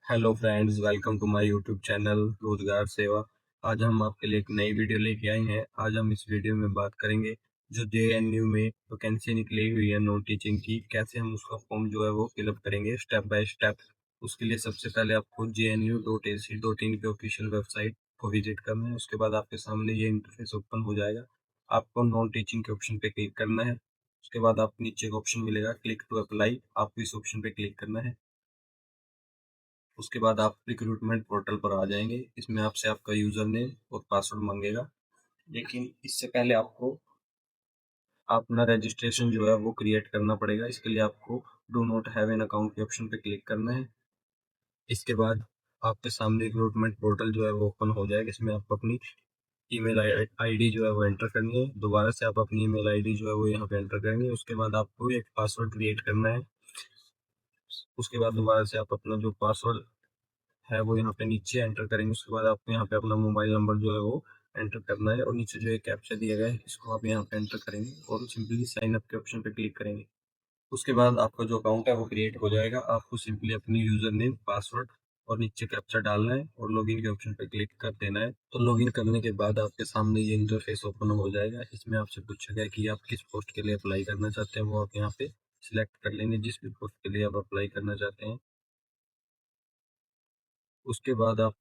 Hello friends, welcome to my YouTube channel Rozgar Seva. आज हम आपके लिए एक नई वीडियो लेके आए हैं। आज हम इस वीडियो में बात करेंगे जो जेएनयू में वैकेंसी निकली हुई है नॉन टीचिंग की, कैसे हम उसका फॉर्म जो है वो फिलअप करेंगे स्टेप बाय स्टेप। उसके लिए सबसे पहले आपको JNU.ac.in के ऑफिशियल वेबसाइट को विजिट करना है। उसके बाद आपके सामने ये इंटरफेस ओपन हो जाएगा। आपको नॉन टीचिंग के ऑप्शन पे क्लिक करना है। उसके बाद आप नीचे का ऑप्शन मिलेगा क्लिक टू अप्लाई, आपको इस ऑप्शन पे क्लिक करना है। उसके बाद आप रिक्रूटमेंट पोर्टल पर आ जाएंगे। इसमें आपसे आपका यूजर नेम और पासवर्ड मांगेगा, लेकिन इससे पहले आपको अपना रजिस्ट्रेशन जो है वो क्रिएट करना पड़ेगा। इसके लिए आपको do not have an account के ऑप्शन पे क्लिक करना है। इसके बाद आपके सामने रिक्रूटमेंट पोर्टल जो है वो ओपन हो जाएगा। इसमें आपको अपनी ईमेल आईडी जो है वो एंटर करनी है। दोबारा से आप अपनी ईमेल आईडी जो है वो यहाँ पे एंटर करेंगे। उसके बाद आपको एक पासवर्ड क्रिएट करना है। उसके बाद दोबारा से आप अपना जो पासवर्ड है वो यहाँ पे नीचे एंटर करेंगे। उसके बाद आपको यहाँ पे अपना मोबाइल नंबर जो है वो एंटर करना है और नीचे जो है कैप्चा दिया गया है इसको आप यहाँ पे एंटर करेंगे और सिंपली साइन अप के ऑप्शन पे क्लिक करेंगे। उसके बाद आपका जो अकाउंट है वो क्रिएट हो जाएगा। आपको सिंपली अपनी यूजर नेम, पासवर्ड और नीचे कैप्चा डालना है और लॉगिन के ऑप्शन पे क्लिक कर देना है। तो लॉगिन करने के बाद आपके सामने ये इंटरफेस ओपन हो जाएगा। इसमें आपसे पूछा गया कि आप किस पोस्ट के लिए अप्लाई करना चाहते हैं, वो आप यहाँ पे सिलेक्ट कर लेंगे जिस भी पोस्ट के लिए आप अप्लाई करना चाहते हैं। उसके बाद आप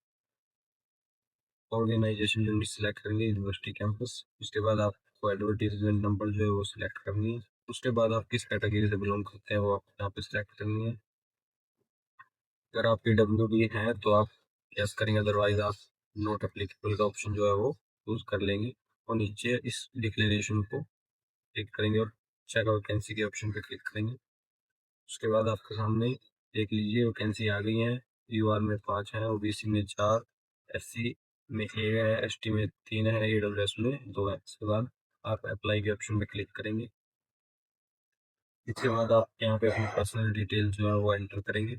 ऑर्गेनाइजेशन यूनिट सिलेक्ट करेंगे, यूनिवर्सिटी कैंपस। उसके बाद आपको एडवर्टीजमेंट नंबर जो है वो सिलेक्ट करनी है। उसके बाद आप किस कैटेगरी से बिलोंग करते हैं वो आप यहाँ पे सिलेक्ट करनी है। अगर आप PWD हैं तो आप यस करेंगे, अदरवाइज आप नॉट एप्लीकेबल का ऑप्शन जो है वो यूज कर लेंगे और नीचे इस डिक्लेरेशन को क्लिक करेंगे और चेक वैकेंसी के ऑप्शन पे क्लिक करेंगे। उसके बाद आपके सामने देख लीजिए वैकेंसी आ गई है। UR में 5 है, OBC में 4, SC में 1 है, ST में 3 है, AWS में 2 है। इसके बाद आप अप्लाई के ऑप्शन पे क्लिक करेंगे। इसके बाद आप यहाँ पे अपनी पर्सनल डिटेल जो है वो एंटर करेंगे।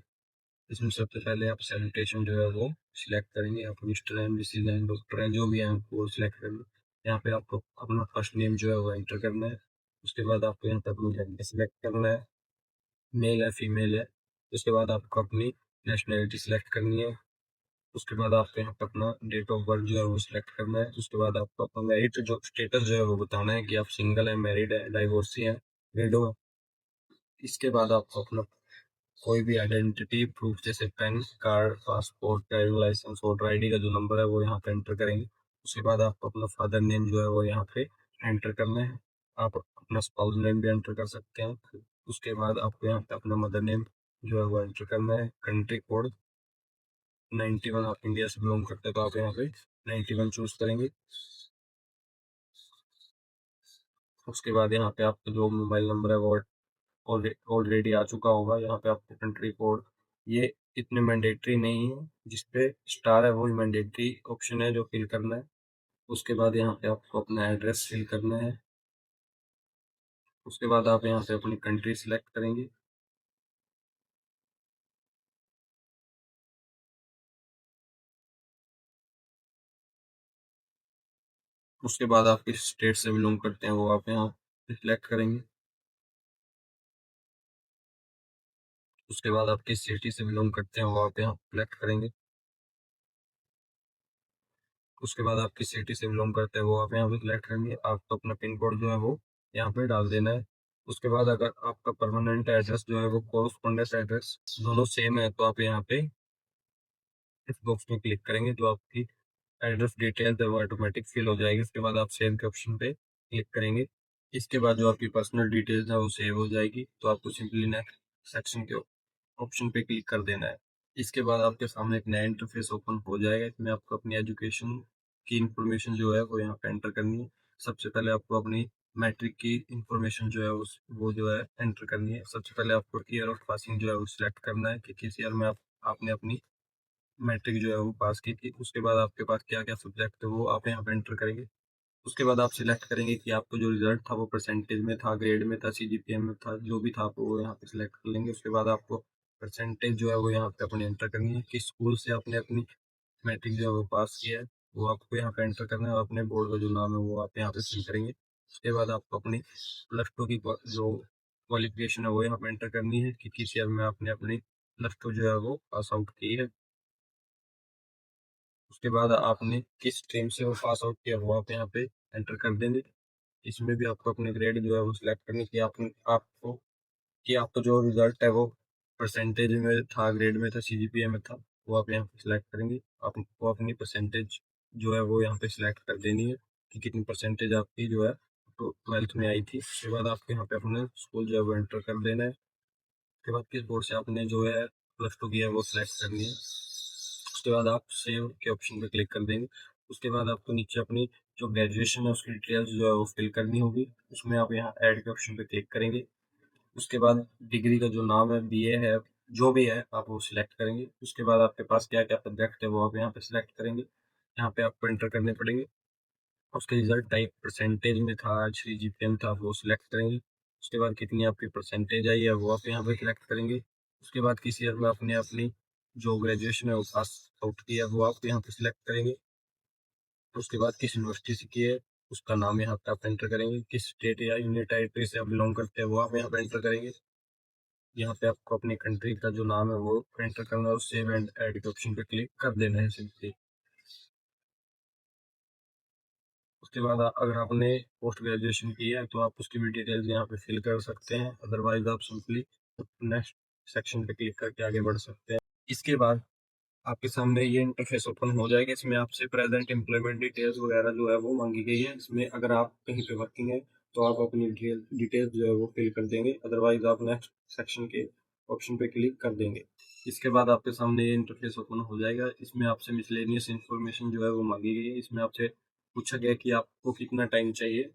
इसमें सबसे पहले आप सैनिटेशन जो है वो सिलेक्ट करेंगे। आप मिस्टर हैं, मिसिज हैं, डॉक्टर हैं, जो भी हैं वो सिलेक्ट करेंगे। यहाँ पे आपको अपना फर्स्ट नेम जो है वो एंटर करना है। उसके बाद आपको यहाँ पे अपनी जेंडर सिलेक्ट करना है, मेल है फीमेल है। उसके बाद आपको अपनी नेशनैलिटी सिलेक्ट करनी है। उसके बाद आपको यहाँ पे अपना डेट ऑफ बर्थ जो है वो सिलेक्ट करना है। उसके बाद आपको अपना मैरिड जो स्टेटस जो है वो बताना है कि आप सिंगल है, मैरिड है, डाइवोर्सी है, विडो है। इसके बाद आपको अपना कोई भी आइडेंटिटी प्रूफ जैसे PAN card, passport, driving licence, voter ID का जो नंबर है वो यहाँ पे एंटर करेंगे। उसके बाद आपको अपना फादर नेम जो है वो यहाँ पे एंटर करना है। आप अपना स्पाउस नेम भी एंटर कर सकते हैं। उसके बाद आपको यहाँ पे अपना मदर नेम जो है वो एंटर करना है। कंट्री कोड 91, आप इंडिया से बिलोंग करते हैं तो आप यहाँ पे 91 चूज करेंगे। उसके बाद यहाँ पे आपका जो मोबाइल नंबर है वो ऑलरेडी आ चुका होगा। यहाँ पे आपको कंट्री कोड, ये इतने मैंडेटरी नहीं है, जिसपे स्टार है वही मैंडेटरी ऑप्शन है जो फिल करना है। उसके बाद यहाँ पे आपको अपना एड्रेस फिल करना है। उसके बाद आप यहाँ पे अपनी कंट्री सिलेक्ट करेंगे। उसके बाद आप किस स्टेट से बिलोंग करते हैं वो आप यहाँ सिलेक्ट करेंगे। उसके बाद आप किस सिटी से बिलोंग करते हैं वो आप यहाँ सिलेक्ट करेंगे। उसके बाद आप किस सिटी से बिलोंग करते हैं वो आप यहाँ पे सिलेक्ट करेंगे। आपको अपना पिन कोड जो है वो यहाँ पे डाल देना है। उसके बाद अगर आपका परमानेंट एड्रेस जो है वो कोरस्पोंडेंस एड्रेस दोनों सेम है तो आप यहाँ पे इस बॉक्स में क्लिक करेंगे, जो आपकी एड्रेस डिटेल्स है वो ऑटोमेटिक फिल हो जाएगी। उसके बाद आप सेव के ऑप्शन पे क्लिक करेंगे। इसके बाद जो आपकी पर्सनल डिटेल्स है वो सेव हो जाएगी। तो आपको सिंपली नेक्स्ट सेक्शन के ऑप्शन पे क्लिक कर देना है। इसके बाद आपके सामने एक नया इंटरफेस ओपन हो जाएगा। इसमें आपको अपनी एजुकेशन की इंफॉर्मेशन जो है वो यहाँ पे एंटर करनी है। सबसे पहले आपको अपनी मैट्रिक की इंफॉर्मेशन जो है उस वो जो है एंटर करनी है। सबसे पहले आपको ईयर ऑफ पासिंग जो है वो सिलेक्ट करना है कि किस ईयर में आपने अपनी मैट्रिक जो है वो पास की थी। उसके बाद आपके पास क्या क्या सब्जेक्ट है वो आप यहाँ पे एंटर करेंगे। उसके बाद आप सिलेक्ट करेंगे कि आपको जो रिजल्ट था वो परसेंटेज में था, ग्रेड में था, CGPA में था, जो भी था आप वो यहाँ पे सिलेक्ट कर लेंगे। उसके बाद आपको परसेंटेज जो है वो यहाँ पे अपनी एंटर करनी है, किस स्कूल से आपने अपनी मैट्रिक जो है वो पास किया है वो आपको यहाँ पे एंटर करना है और अपने बोर्ड का जो नाम है वो आप यहाँ पे फिल करेंगे। उसके बाद आपको अपनी +2 की जो क्वालिफिकेशन है वो यहाँ पे एंटर करनी है कि किस ईयर में आपने अपनी प्लस टू जो है वो पास आउट की है। उसके बाद आपने किस स्ट्रीम से वो पास आउट किया वो आप यहाँ पे एंटर कर देंगे। इसमें भी आपको अपने ग्रेड जो है वो सिलेक्ट करनी कि आपको कि आपका जो रिजल्ट है वो परसेंटेज में था, ग्रेड में था, सीजीपीए में था, वो आप यहाँ पे सिलेक्ट करेंगे। आपको अपनी परसेंटेज जो है वो यहाँ पे सिलेक्ट कर देनी है कि कितनी परसेंटेज आपकी जो है तो 12th में आई थी। उसके बाद आपको यहाँ पे अपने स्कूल जो है वो एंटर कर देना है। उसके बाद किस बोर्ड से आपने जो है प्लस टू किया है वो सिलेक्ट करनी है। उसके बाद आप सेव के ऑप्शन पे क्लिक कर देंगे। उसके बाद आपको नीचे अपनी जो ग्रेजुएशन है उसकी डिटेल्स जो है वो फिल करनी होगी। उसमें आप यहाँ ऐड के ऑप्शन पे क्लिक करेंगे। उसके बाद डिग्री का जो नाम है, बीए है, जो भी है आप वो सिलेक्ट करेंगे। उसके बाद आपके पास क्या क्या सब्जेक्ट है वो आप यहाँ पे सिलेक्ट करेंगे। यहाँ पे आपको एंटर करने पड़ेंगे। उसके रिजल्ट टाइप परसेंटेज में था, 3 GPA में था, वो सिलेक्ट करेंगे। उसके बाद कितनी आपकी परसेंटेज आई है वो आप यहाँ पे सिलेक्ट करेंगे। उसके बाद किस ईयर में आपने अपनी जो ग्रेजुएशन है वो पास आउट किया वो आप यहाँ पे सिलेक्ट करेंगे। उसके बाद किस यूनिवर्सिटी से की है उसका नाम यहाँ पे आप एंटर करेंगे। किस स्टेट या यूनियन टेरिटरी से आप बिलोंग करते हैं वो आप यहाँ पे एंटर करेंगे। यहाँ पे आपको अपनी कंट्री का जो नाम है वो एंटर करना है और सेव एंड ऐड के ऑप्शन पे क्लिक कर देना है सिंपली। उसके बाद अगर आपने पोस्ट ग्रेजुएशन की है तो आप उसकी भी डिटेल्स यहाँ पे फिल कर सकते हैं, अदरवाइज आप सिंपली नेक्स्ट सेक्शन पे क्लिक करके आगे बढ़ सकते हैं। इसके बाद आपके सामने ये इंटरफेस ओपन हो जाएगा। इसमें आपसे प्रेजेंट एम्प्लॉयमेंट डिटेल्स वगैरह जो है वो मांगी गई है। इसमें अगर आप कहीं पे वर्किंग है तो आप अपनी डिटेल्स जो है वो फिल कर देंगे, अदरवाइज आप नेक्स्ट सेक्शन के ऑप्शन पे क्लिक कर देंगे। इसके बाद आपके सामने ये इंटरफेस ओपन हो जाएगा। इसमें आपसे मिसलेनियस इन्फॉर्मेशन जो है वो मांगी गई है। इसमें आपसे पूछा गया कि आपको कितना टाइम चाहिए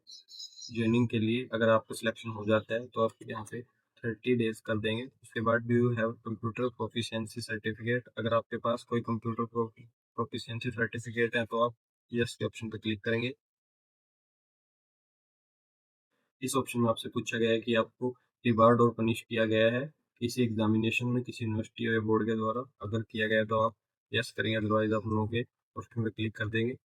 ज्वाइनिंग के लिए। अगर आपका सिलेक्शन हो जाता है तो आप यहाँ पे 30 डेज कर देंगे। उसके बाद do you have computer proficiency certificate, अगर आपके पास कोई कंप्यूटर प्रोफिशिएंसी सर्टिफिकेट है तो आप यस के ऑप्शन पे क्लिक करेंगे। इस ऑप्शन में आपसे पूछा गया है कि आपको रिवार्ड और पनिश किया गया है किसी एग्जामिनेशन में किसी यूनिवर्सिटी या बोर्ड के द्वारा। अगर किया गया है तो आप यस करेंगे, अदरवाइज आप लोगों के ऑप्शन पे क्लिक कर देंगे।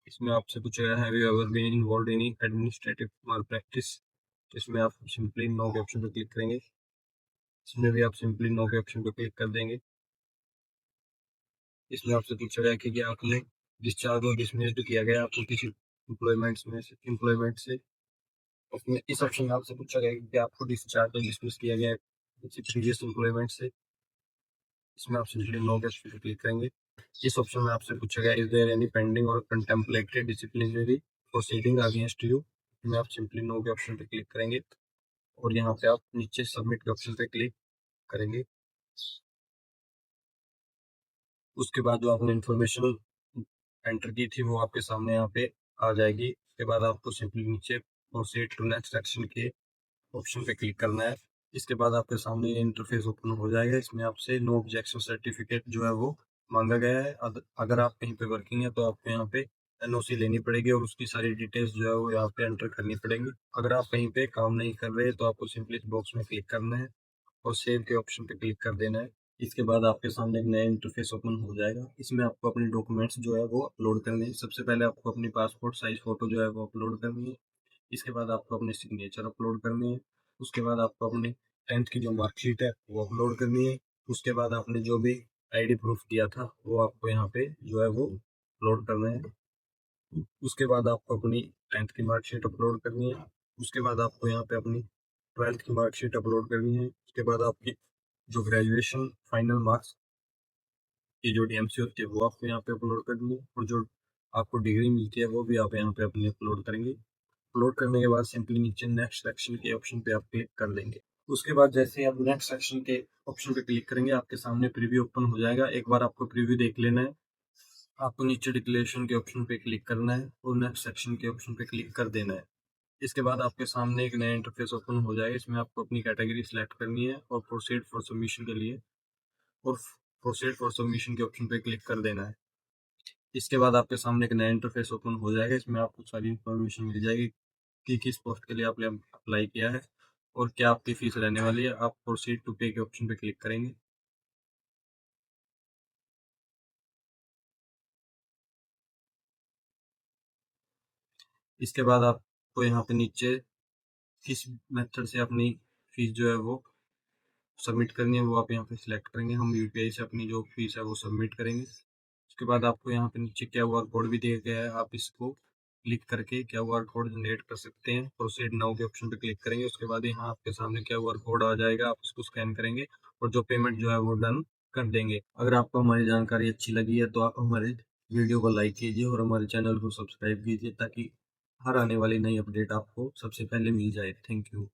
इसमें आपसे पूछा गया है have you ever been involved in administrative malpractice, इसमें आप सिंपली नो के ऑप्शन पे क्लिक करेंगे। इसमें भी आप सिंपली नो के ऑप्शन पे क्लिक कर देंगे। इसमें आपसे पूछा गया कि आपने डिस्चार्ज और डिसमिस्ड किया गया आपको किसी एम्प्लॉयमेंट से। उसमें इस ऑप्शन में आपसे पूछा गया कि आपको डिस्चार्ज और डिसमिस किया गया है किसी प्रीवियस एम्प्लॉयमेंट से। इसमें आप सिंपली नो के ऑप्शन पे क्लिक करेंगे। इस ऑप्शन में आपसे पूछा गया इज देयर एनी पेंडिंग और contemplated disciplinary proceeding against you, इसमें आप सिंपली नो के ऑप्शन पे क्लिक करेंगे और यहाँ पे आप नीचे सबमिट के ऑप्शन पे क्लिक करेंगे। उसके बाद जो आपने इंफॉर्मेशन एंटर की थी वो आपके सामने यहाँ पे आ जाएगी। उसके बाद आपको सिंपली नीचे प्रोसीड टू नेक्स्ट सेक्शन के ऑप्शन पे क्लिक करना है। इसके बाद आपके सामने ये इंटरफेस ओपन हो जाएगा। इसमें आपसे नो ऑब्जेक्शन सर्टिफिकेट जो है वो मांगा गया है। अगर आप कहीं पे वर्किंग है तो आपको यहाँ पे एनओसी लेनी पड़ेगी और उसकी सारी डिटेल्स जो है वो यहाँ पे एंटर करनी पड़ेंगी। अगर आप कहीं पे काम नहीं कर रहे तो आपको सिंपली इस बॉक्स में क्लिक करना है और सेव के ऑप्शन पे क्लिक कर देना है। इसके बाद आपके सामने एक नया इंटरफेस ओपन हो जाएगा। इसमें आपको अपने डॉक्यूमेंट्स जो है वो अपलोड करने हैं। सबसे पहले आपको अपनी पासपोर्ट साइज फोटो जो है वो अपलोड करनी है। इसके बाद आपको अपने सिग्नेचर अपलोड करने हैं। उसके बाद आपको अपनी 10th की जो मार्कशीट है वो अपलोड करनी है। उसके बाद आपने जो भी आईडी प्रूफ दिया था वो आपको यहाँ पे जो है वो अपलोड करना है। उसके बाद आपको अपनी 10th की मार्कशीट अपलोड करनी है। उसके बाद आपको यहाँ पे अपनी 12th की मार्कशीट अपलोड करनी है। उसके बाद आपकी जो ग्रेजुएशन फाइनल मार्क्स की जो डीएमसी होती है वो आपको यहाँ पे अपलोड करनी है और जो आपको डिग्री मिलती है वो भी आप यहाँ पे अपनी अपलोड करेंगे। अपलोड करने के बाद सिंपली नीचे नेक्स्ट सेक्शन के ऑप्शन पे आप क्लिक कर देंगे। उसके बाद जैसे ही आप नेक्स्ट सेक्शन के ऑप्शन पे क्लिक करेंगे आपके सामने प्रीव्यू ओपन हो जाएगा। एक बार आपको प्रीव्यू देख लेना है। आपको नीचे डिक्लेरेशन के ऑप्शन पे क्लिक करना है और नेक्स्ट सेक्शन के ऑप्शन पे क्लिक कर देना है। इसके बाद आपके सामने एक नया इंटरफेस ओपन हो जाएगा। इसमें आपको अपनी कैटेगरी सिलेक्ट करनी है और प्रोसीड फॉर सबमिशन के लिए और प्रोसीड फॉर सबमिशन के ऑप्शन पे क्लिक कर देना है। इसके बाद आपके सामने एक नया इंटरफेस ओपन हो जाएगा। इसमें आपको सारी इन्फॉर्मेशन मिल जाएगी कि किस पोस्ट के लिए आपने अप्लाई किया है और क्या आपकी फीस रहने वाली है। आप प्रोसीड टू पे के ऑप्शन पे क्लिक करेंगे। इसके बाद आपको यहाँ पे नीचे किस मेथड से अपनी फीस जो है वो सबमिट करनी है वो आप यहाँ पे सिलेक्ट करेंगे। हम यूपीआई से अपनी जो फीस है वो सबमिट करेंगे। उसके बाद आपको यहाँ पे नीचे क्यूआर कोड भी दिया गया है, आप इसको क्लिक करके क्यूआर कोड जनरेट कर सकते हैं। प्रोसीड नाउ के ऑप्शन पे क्लिक करेंगे, उसके बाद यहाँ आपके सामने क्यूआर कोड आ जाएगा, आप उसको स्कैन करेंगे और जो पेमेंट जो है वो डन कर देंगे। अगर आपको हमारी जानकारी अच्छी लगी है तो आप हमारे वीडियो को लाइक कीजिए और हमारे चैनल को सब्सक्राइब कीजिए ताकि हर आने वाली नई अपडेट आपको सबसे पहले मिल जाए। Thank you.